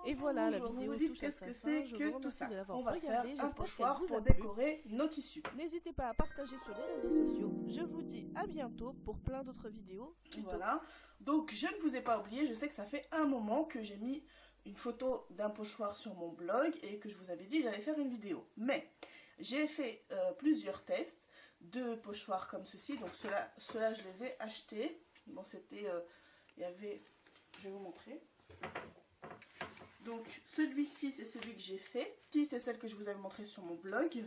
Et voilà, la Bonjour, vidéo vous dites touche à qu'est-ce sa que fin. c'est Je que vous tout remercie ça. de l'avoir On va faire regardé. un J'espère pochoir qu'elle vous pour a plu. décorer nos tissus. N'hésitez pas à partager sur les réseaux sociaux. Je vous dis à bientôt pour plein d'autres vidéos. Voilà, donc je ne vous ai pas oublié, je sais que ça fait un moment que j'ai mis une photo d'un pochoir sur mon blog et que je vous avais dit que j'allais faire une vidéo. Mais j'ai fait plusieurs tests de pochoirs comme ceci, donc ceux-là je les ai achetés. Bon, c'était, il y avait, je vais vous montrer. Donc celui-ci c'est celui que j'ai fait. Ici c'est celle que je vous avais montrée sur mon blog.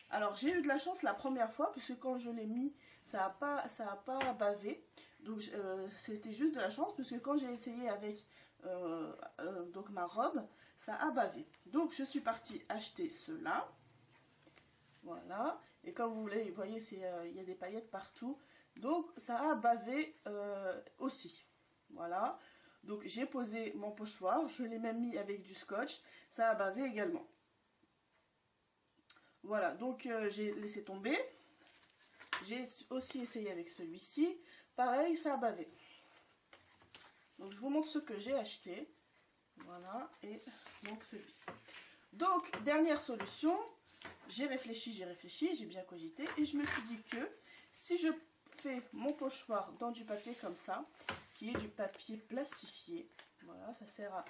Alors j'ai eu de la chance la première fois puisque quand je l'ai mis ça a pas bavé. Donc c'était juste de la chance puisque quand j'ai essayé avec donc ma robe ça a bavé. Donc je suis partie acheter cela. Voilà. Et comme vous voyez il y a des paillettes partout. Donc ça a bavé aussi. Voilà. Donc j'ai posé mon pochoir, je l'ai même mis avec du scotch, ça a bavé également. Voilà, donc j'ai laissé tomber. J'ai aussi essayé avec celui-ci, pareil, ça a bavé. Donc je vous montre ce que j'ai acheté. Voilà, et donc celui-ci. Donc, dernière solution, j'ai réfléchi, j'ai bien cogité, et je me suis dit que si je fais mon pochoir dans du papier comme ça, qui est du papier plastifié, voilà, ça sert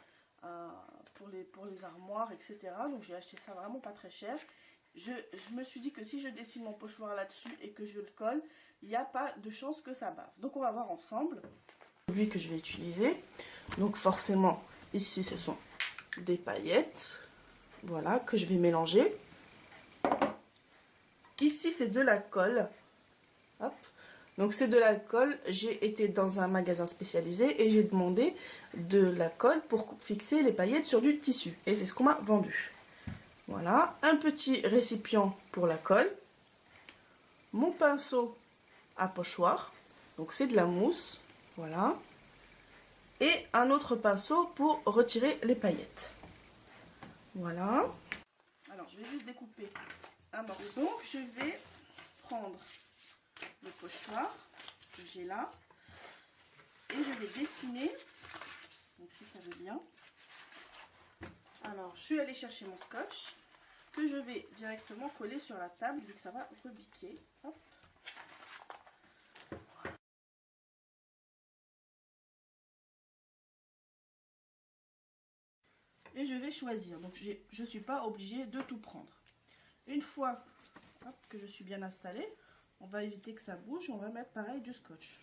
pour les armoires, etc. Donc j'ai acheté ça vraiment pas très cher. Je me suis dit que si je dessine mon pochoir là-dessus et que je le colle, il n'y a pas de chance que ça bave. Donc on va voir ensemble. Lui que je vais utiliser. Donc forcément, ici ce sont des paillettes. Voilà, que je vais mélanger. Ici c'est de la colle. Hop. Donc c'est de la colle. J'ai été dans un magasin spécialisé et j'ai demandé de la colle pour fixer les paillettes sur du tissu. Et c'est ce qu'on m'a vendu. Voilà, un petit récipient pour la colle, mon pinceau à pochoir, donc c'est de la mousse, voilà, et un autre pinceau pour retirer les paillettes. Voilà. Alors je vais juste découper un morceau. Je vais prendre le pochoir que j'ai là et je vais dessiner, donc si ça veut bien. Alors, je suis allée chercher mon scotch que je vais directement coller sur la table vu que ça va rebiquer. Hop. Et je vais choisir. Donc, je ne suis pas obligée de tout prendre. Une fois que je suis bien installée, on va éviter que ça bouge. On va mettre pareil du scotch.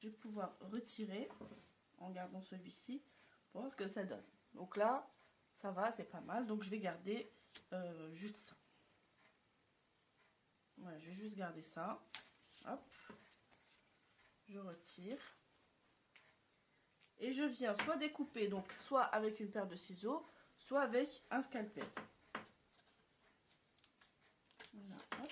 Je vais pouvoir retirer en gardant celui-ci pour voir ce que ça donne. Donc là, ça va, c'est pas mal. Donc je vais garder juste ça. Voilà, je vais juste garder ça. Hop. Je retire. Et je viens soit découper, donc soit avec une paire de ciseaux, soit avec un scalpel. Voilà, hop.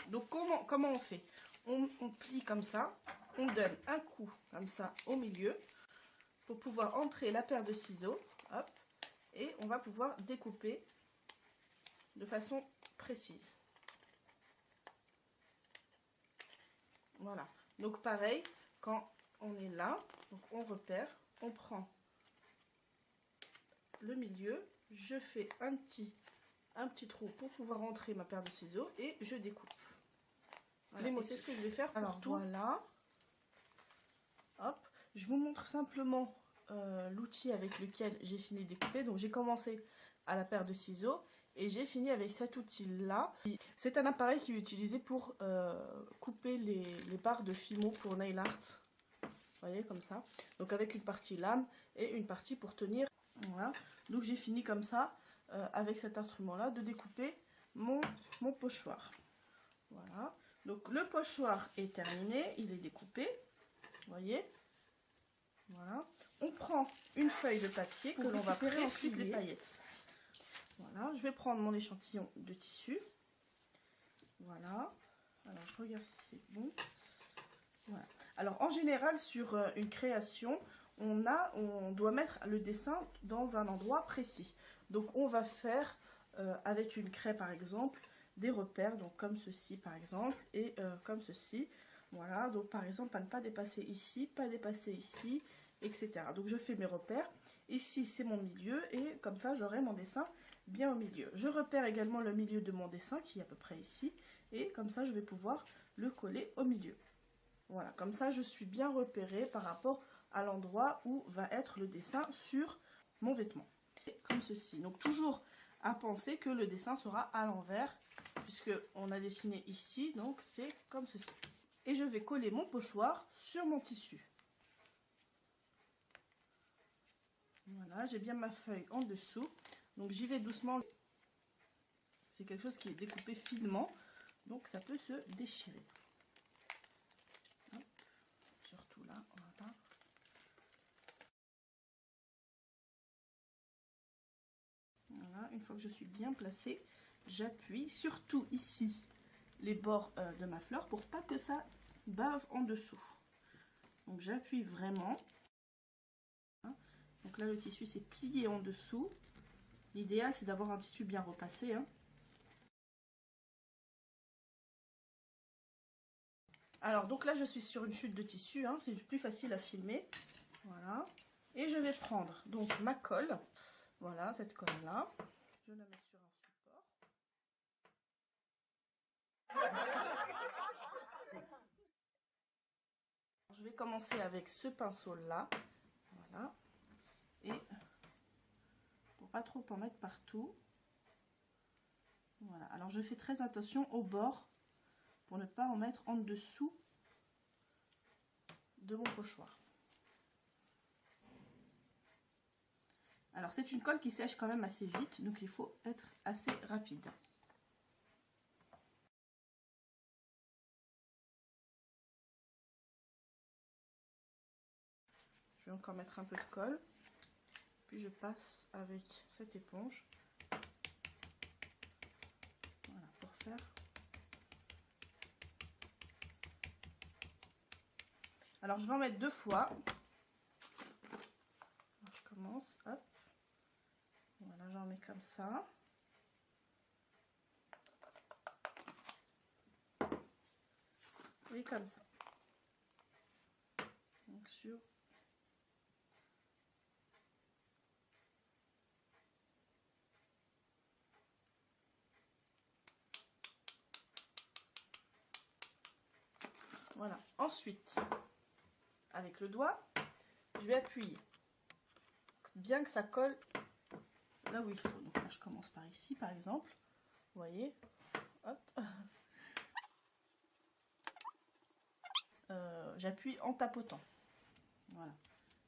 Donc comment on fait? On plie comme ça, on donne un coup comme ça au milieu pour pouvoir entrer la paire de ciseaux, hop, et on va pouvoir découper de façon précise. Voilà, donc pareil, quand on est là, donc on repère, on prend le milieu, je fais un petit trou pour pouvoir entrer ma paire de ciseaux et je découpe. Voilà, et c'est ce que je vais faire pour alors, tout. Voilà. Hop, je vous montre simplement l'outil avec lequel j'ai fini de découper. Donc j'ai commencé à la paire de ciseaux et j'ai fini avec cet outil-là. C'est un appareil qui est utilisé pour couper les barres de Fimo pour nail art. Vous voyez, comme ça. Donc avec une partie lame et une partie pour tenir. Voilà. Donc j'ai fini comme ça, avec cet instrument-là, de découper mon pochoir. Voilà. Donc le pochoir est terminé, il est découpé. Vous voyez. Voilà. On prend une feuille de papier que l'on va préparer ensuite les paillettes. Voilà. Je vais prendre mon échantillon de tissu. Voilà. Alors je regarde si c'est bon. Voilà. Alors en général sur une création, on doit mettre le dessin dans un endroit précis. Donc on va faire avec une craie par exemple des repères, donc comme ceci par exemple, et comme ceci. Voilà, donc par exemple à ne pas dépasser ici, pas dépasser ici, etc. Donc je fais mes repères. Ici c'est mon milieu et comme ça j'aurai mon dessin bien au milieu. Je repère également le milieu de mon dessin qui est à peu près ici. Et comme ça je vais pouvoir le coller au milieu. Voilà, comme ça je suis bien repérée par rapport à l'endroit où va être le dessin sur mon vêtement. Et comme ceci. Donc toujours à penser que le dessin sera à l'envers, puisque on a dessiné ici, donc c'est comme ceci. Et je vais coller mon pochoir sur mon tissu. Voilà, j'ai bien ma feuille en dessous. Donc j'y vais doucement. C'est quelque chose qui est découpé finement, donc ça peut se déchirer. Hop, surtout là, voilà. Voilà, une fois que je suis bien placée, j'appuie surtout ici les bords de ma fleur pour pas que ça bave en dessous. Donc j'appuie vraiment. Donc là le tissu s'est plié en dessous. L'idéal c'est d'avoir un tissu bien repassé. Alors donc là je suis sur une chute de tissu, c'est plus facile à filmer. Voilà. Et je vais prendre donc ma colle. Voilà, cette colle là. Je la mets sur un support. Je vais commencer avec ce pinceau là. Voilà. Et pour pas trop en mettre partout. Voilà. Alors je fais très attention au bord pour ne pas en mettre en dessous de mon pochoir. Alors c'est une colle qui sèche quand même assez vite, donc il faut être assez rapide. Je vais encore mettre un peu de colle, puis je passe avec cette éponge. Voilà, pour faire. Alors je vais en mettre 2 fois. Alors, je commence, hop. Voilà, j'en mets comme ça. Et comme ça. Donc sur... Voilà. Ensuite, avec le doigt, je vais appuyer. Bien que ça colle là où il faut. Donc là, je commence par ici, par exemple. Vous voyez, hop. J'appuie en tapotant. Voilà.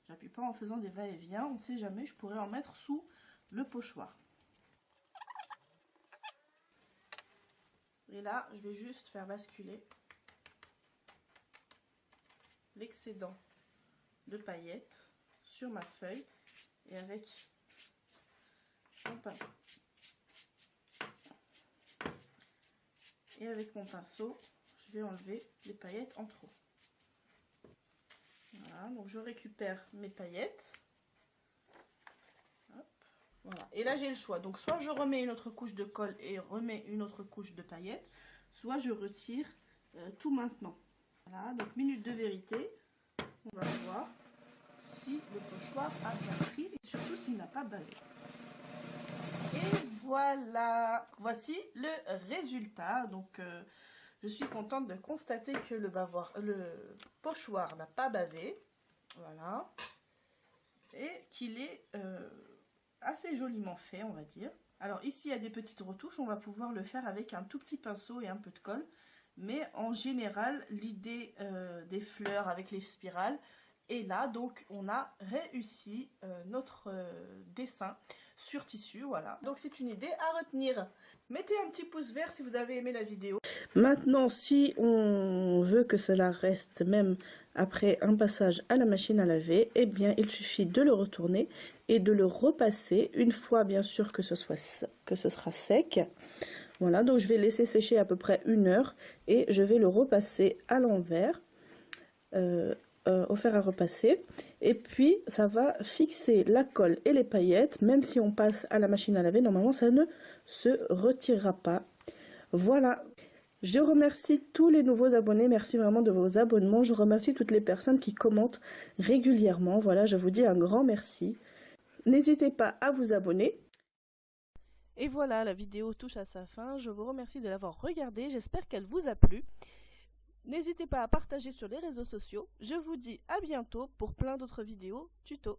J'appuie pas en faisant des va-et-vient. On ne sait jamais, je pourrais en mettre sous le pochoir. Et là, je vais juste faire basculer l'excédent de paillettes sur ma feuille et avec mon pinceau. Et avec mon pinceau, je vais enlever les paillettes en trop. Voilà, donc je récupère mes paillettes. Hop, voilà. Et là j'ai le choix. Donc soit je remets une autre couche de colle et remets une autre couche de paillettes, soit je retire tout maintenant. Voilà, donc minute de vérité. On va voir si le pochoir a bien pris et surtout s'il n'a pas bavé. Et voilà, voici le résultat. Donc je suis contente de constater que le pochoir n'a pas bavé. Voilà. Et qu'il est assez joliment fait, on va dire. Alors ici, il y a des petites retouches. On va pouvoir le faire avec un tout petit pinceau et un peu de colle. Mais en général, l'idée des fleurs avec les spirales est là. Donc on a réussi notre dessin sur tissu. Voilà. Donc c'est une idée à retenir. Mettez un petit pouce vert si vous avez aimé la vidéo. Maintenant, si on veut que cela reste même après un passage à la machine à laver, eh bien il suffit de le retourner et de le repasser une fois bien sûr que ce sera sec. Voilà, donc je vais laisser sécher à peu près 1 heure et je vais le repasser à l'envers, au fer à repasser. Et puis ça va fixer la colle et les paillettes, même si on passe à la machine à laver, normalement ça ne se retirera pas. Voilà. Je remercie tous les nouveaux abonnés, merci vraiment de vos abonnements. Je remercie toutes les personnes qui commentent régulièrement. Voilà, je vous dis un grand merci. N'hésitez pas à vous abonner. Et voilà, la vidéo touche à sa fin. Je vous remercie de l'avoir regardée. J'espère qu'elle vous a plu. N'hésitez pas à partager sur les réseaux sociaux. Je vous dis à bientôt pour plein d'autres vidéos tuto.